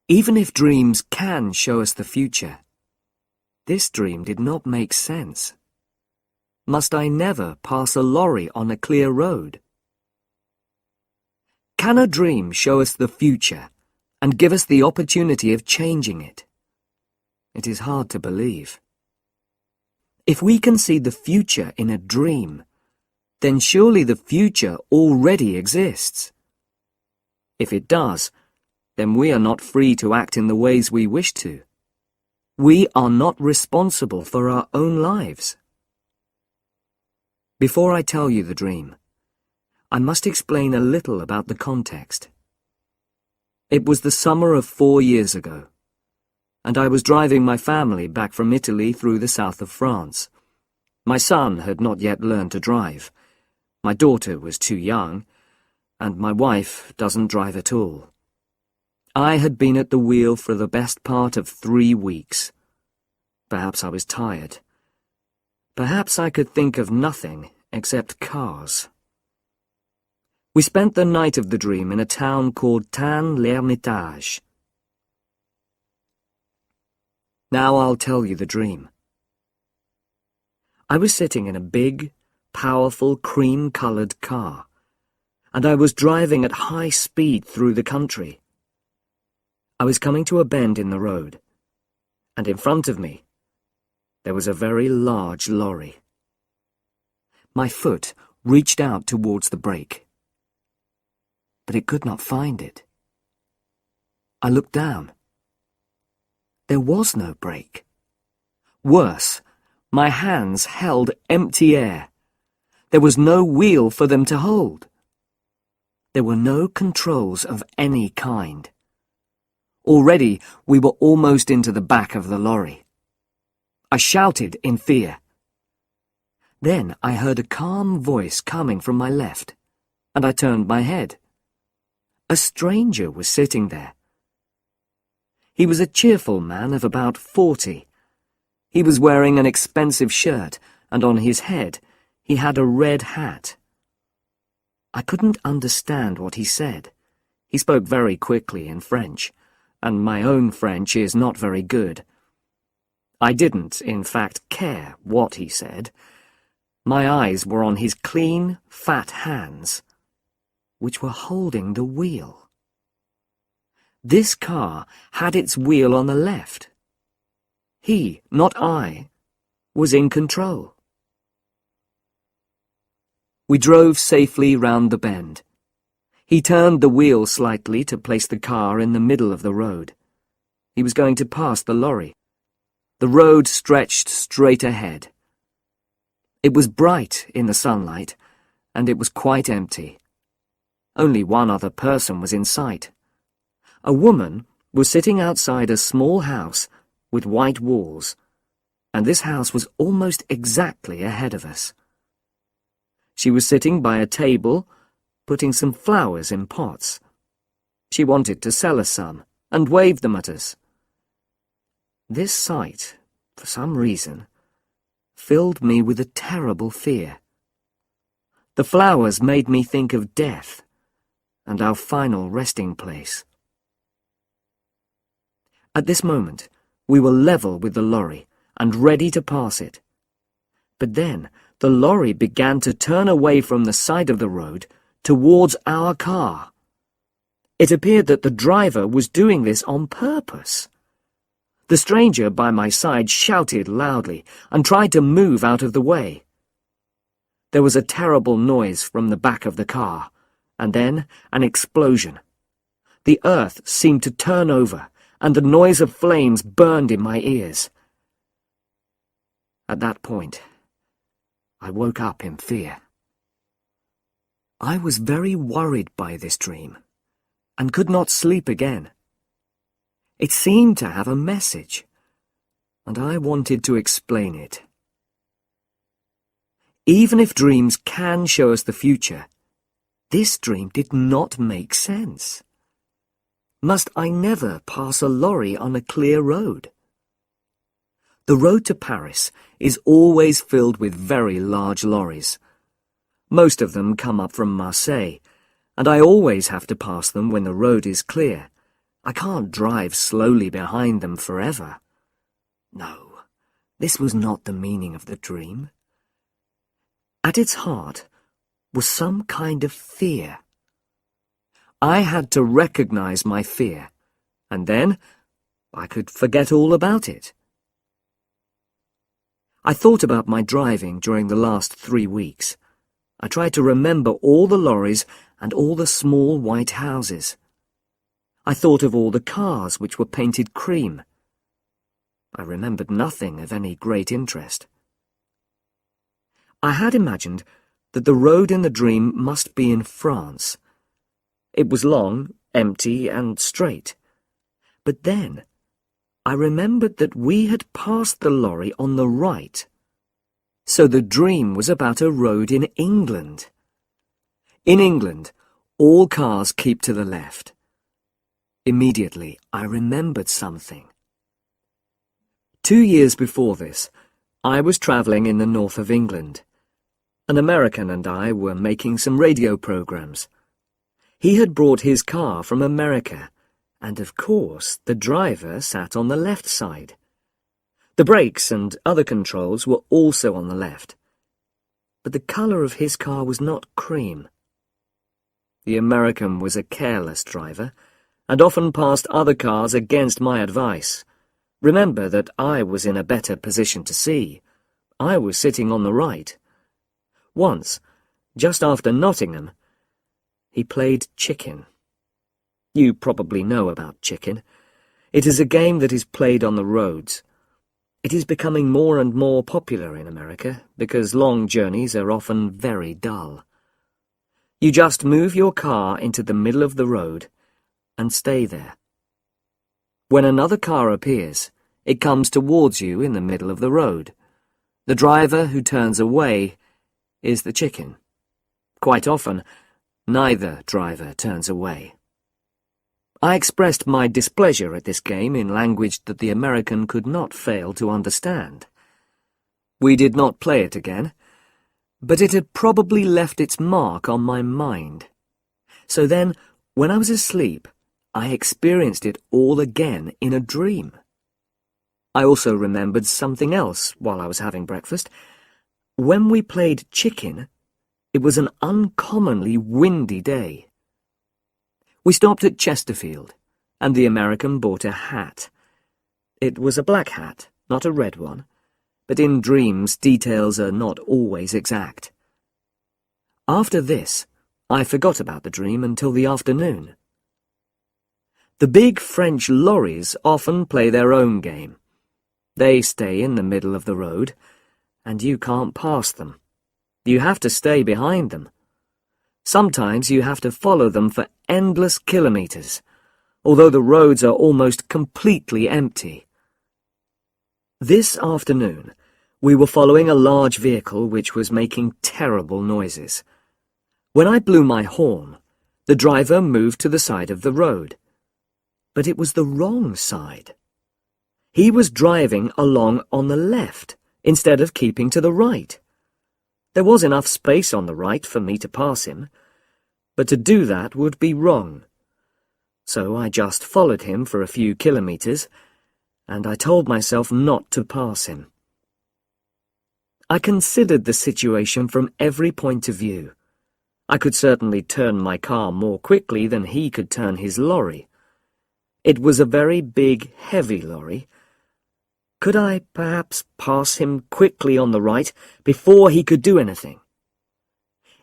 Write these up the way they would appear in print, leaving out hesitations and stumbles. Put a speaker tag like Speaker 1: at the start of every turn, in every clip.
Speaker 1: Even if dreams can show us the future, this dream did not make sense. Must I never pass a lorry on a clear road? Can a dream show us the future and give us the opportunity of changing it? It is hard to believe. If we can see the future in a dream, then surely the future already exists. If it does, then we are not free to act in the ways we wish to. We are not responsible for our own lives. Before I tell you the dream, I must explain a little about the context. It was the summer of 4 years ago, and I was driving my family back from Italy through the south of France. My son had not yet learned to drive. My daughter was too young, and my wife doesn't drive at all. I had been at the wheel for the best part of 3 weeks. Perhaps I was tired. Perhaps I could think of nothing except cars. We spent the night of the dream in a town called Tain-l'Hermitage. Now I'll tell you the dream. I was sitting in a big, powerful, cream-coloured car, and I was driving at high speed through the country. I was coming to a bend in the road, and in front of me, there was a very large lorry. My foot reached out towards the brake, but it could not find it. I looked down. There was no brake. Worse, my hands held empty air. There was no wheel for them to hold. There were no controls of any kind. Already we were almost into the back of the lorry. I shouted in fear. Then I heard a calm voice coming from my left, and I turned my head. A stranger was sitting there. He was a cheerful man of about 40. He was wearing an expensive shirt, and on his head he had a red hat. I couldn't understand what he said. He spoke very quickly in French, and my own French is not very good. I didn't, in fact, care what he said. My eyes were on his clean, fat hands, which were holding the wheel. This car had its wheel on the left. He, not I, was in control. We drove safely round the bend. He turned the wheel slightly to place the car in the middle of the road. He was going to pass the lorry. The road stretched straight ahead. It was bright in the sunlight, and it was quite empty. Only one other person was in sight. A woman was sitting outside a small house with white walls, and this house was almost exactly ahead of us. She was sitting by a table, putting some flowers in pots. She wanted to sell us some, and waved them at us. This sight, for some reason, filled me with a terrible fear. The flowers made me think of death, and our final resting place. At this moment, we were level with the lorry and ready to pass it. But then the lorry began to turn away from the side of the road towards our car. It appeared that the driver was doing this on purpose. The stranger by my side shouted loudly and tried to move out of the way. There was a terrible noise from the back of the car, and then an explosion. The earth seemed to turn over, and the noise of flames burned in my ears. At that point, I woke up in fear. I was very worried by this dream, and could not sleep again. It seemed to have a message, and I wanted to explain it. Even if dreams can show us the future, this dream did not make sense. Must I never pass a lorry on a clear road? The road to Paris is always filled with very large lorries. Most of them come up from Marseille, and I always have to pass them when the road is clear, I can't drive slowly behind them forever. No, this was not the meaning of the dream. At its heart was some kind of fear. I had to recognize my fear, and then I could forget all about it. I thought about my driving during the last 3 weeks. I tried to remember all the lorries and all the small white houses. I thought of all the cars which were painted cream. I remembered nothing of any great interest. I had imagined that the road in the dream must be in France. It was long, empty, and straight. But then I remembered that we had passed the lorry on the right. So the dream was about a road in England. In England, all cars keep to the left. Immediately, I remembered something. 2 years before this, I was travelling in the north of England. An American and I were making some radio programs. He had brought his car from America, and of course the driver sat on the left side. The brakes and other controls were also on the left, but the colour of his car was not cream. The American was a careless driver, and often passed other cars against my advice. Remember that I was in a better position to see. I was sitting on the right. Once, just after Nottingham, he played chicken. You probably know about chicken. It is a game that is played on the roads. It is becoming more and more popular in America because long journeys are often very dull. You just move your car into the middle of the road and stay there. When another car appears, it comes towards you in the middle of the road. The driver who turns away is the chicken. Quite often, neither driver turns away. I expressed my displeasure at this game in language that the American could not fail to understand. We did not play it again, but it had probably left its mark on my mind. So then, when I was asleep, I experienced it all again in a dream. I also remembered something else while I was having breakfast. When we played chicken, it was an uncommonly windy day. We stopped at Chesterfield, and the American bought a hat. It was a black hat, not a red one, but in dreams details are not always exact. After this, I forgot about the dream until the afternoon. The big French lorries often play their own game. They stay in the middle of the road, and you can't pass them. You have to stay behind them. Sometimes you have to follow them for endless kilometres, although the roads are almost completely empty. This afternoon, we were following a large vehicle which was making terrible noises. When I blew my horn, the driver moved to the side of the road. But it was the wrong side. He was driving along on the left, instead of keeping to the right. There was enough space on the right for me to pass him, but to do that would be wrong. So I just followed him for a few kilometres, and I told myself not to pass him. I considered the situation from every point of view. I could certainly turn my car more quickly than he could turn his lorry. It was a very big, heavy lorry. Could I perhaps pass him quickly on the right before he could do anything?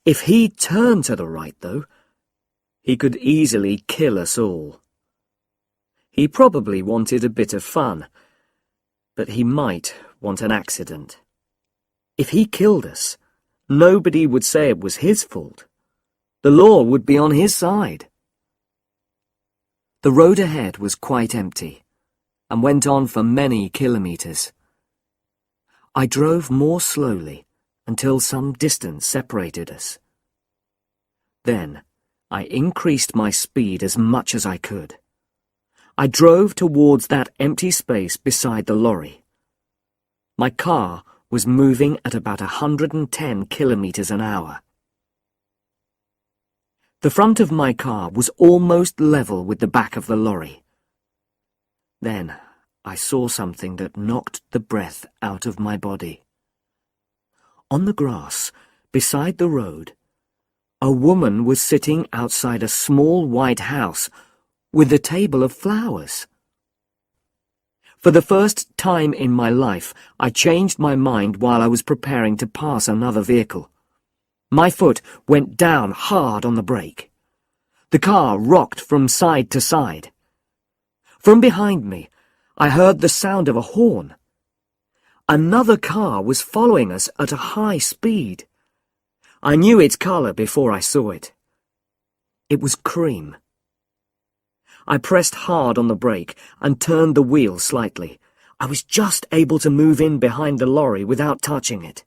Speaker 1: If he turned to the right, though, he could easily kill us all. He probably wanted a bit of fun, but he might want an accident. If he killed us, nobody would say it was his fault. The law would be on his side. The road ahead was quite empty, and went on for many kilometres. I drove more slowly until some distance separated us. Then I increased my speed as much as I could. I drove towards that empty space beside the lorry. My car was moving at about 110 kilometres an hour. The front of my car was almost level with the back of the lorry. Then I saw something that knocked the breath out of my body. On the grass, beside the road, a woman was sitting outside a small white house with a table of flowers. For the first time in my life, I changed my mind while I was preparing to pass another vehicle. My foot went down hard on the brake. The car rocked from side to side. From behind me, I heard the sound of a horn. Another car was following us at a high speed. I knew its colour before I saw it. It was cream. I pressed hard on the brake and turned the wheel slightly. I was just able to move in behind the lorry without touching it.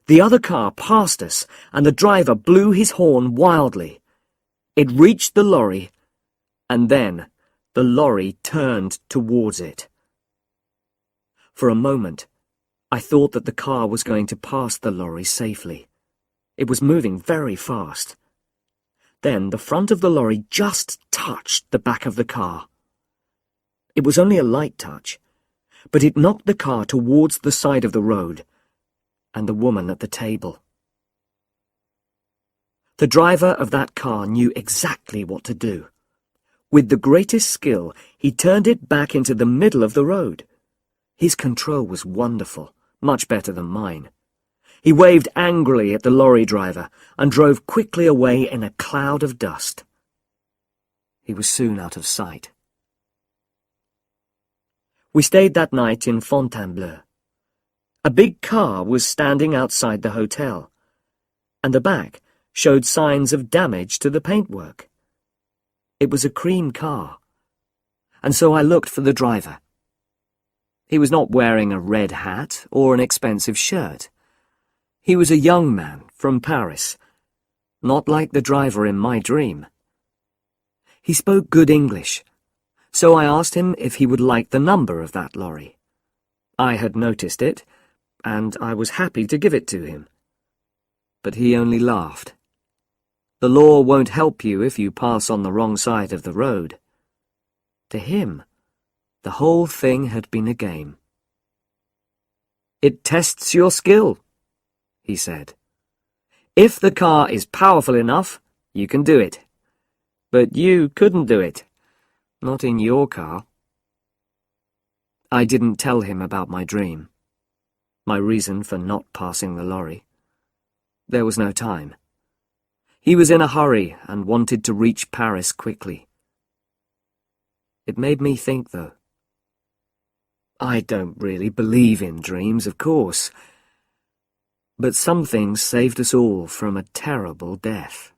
Speaker 1: The other car passed us, and the driver blew his horn wildly. It reached the lorry, and then the lorry turned towards it. For a moment, I thought that the car was going to pass the lorry safely. It was moving very fast. Then the front of the lorry just touched the back of the car. It was only a light touch, but it knocked the car towards the side of the road and the woman at the table. The driver of that car knew exactly what to do. With the greatest skill, he turned it back into the middle of the road. His control was wonderful, much better than mine. He waved angrily at the lorry driver and drove quickly away in a cloud of dust. He was soon out of sight. We stayed that night in Fontainebleau. A big car was standing outside the hotel, and the back showed signs of damage to the paintwork. It was a cream car, and so I looked for the driver. He was not wearing a red hat or an expensive shirt. He was a young man from Paris, not like the driver in my dream. He spoke good English, so I asked him if he would like the number of that lorry. I had noticed it, and I was happy to give it to him. But he only laughed. The law won't help you if you pass on the wrong side of the road. To him, the whole thing had been a game. "It tests your skill," he said. "If the car is powerful enough, you can do it. But you couldn't do it. Not in your car." I didn't tell him about my dream, my reason for not passing the lorry. There was no time. He was in a hurry and wanted to reach Paris quickly. It made me think, though. I don't really believe in dreams, of course, but some things saved us all from a terrible death.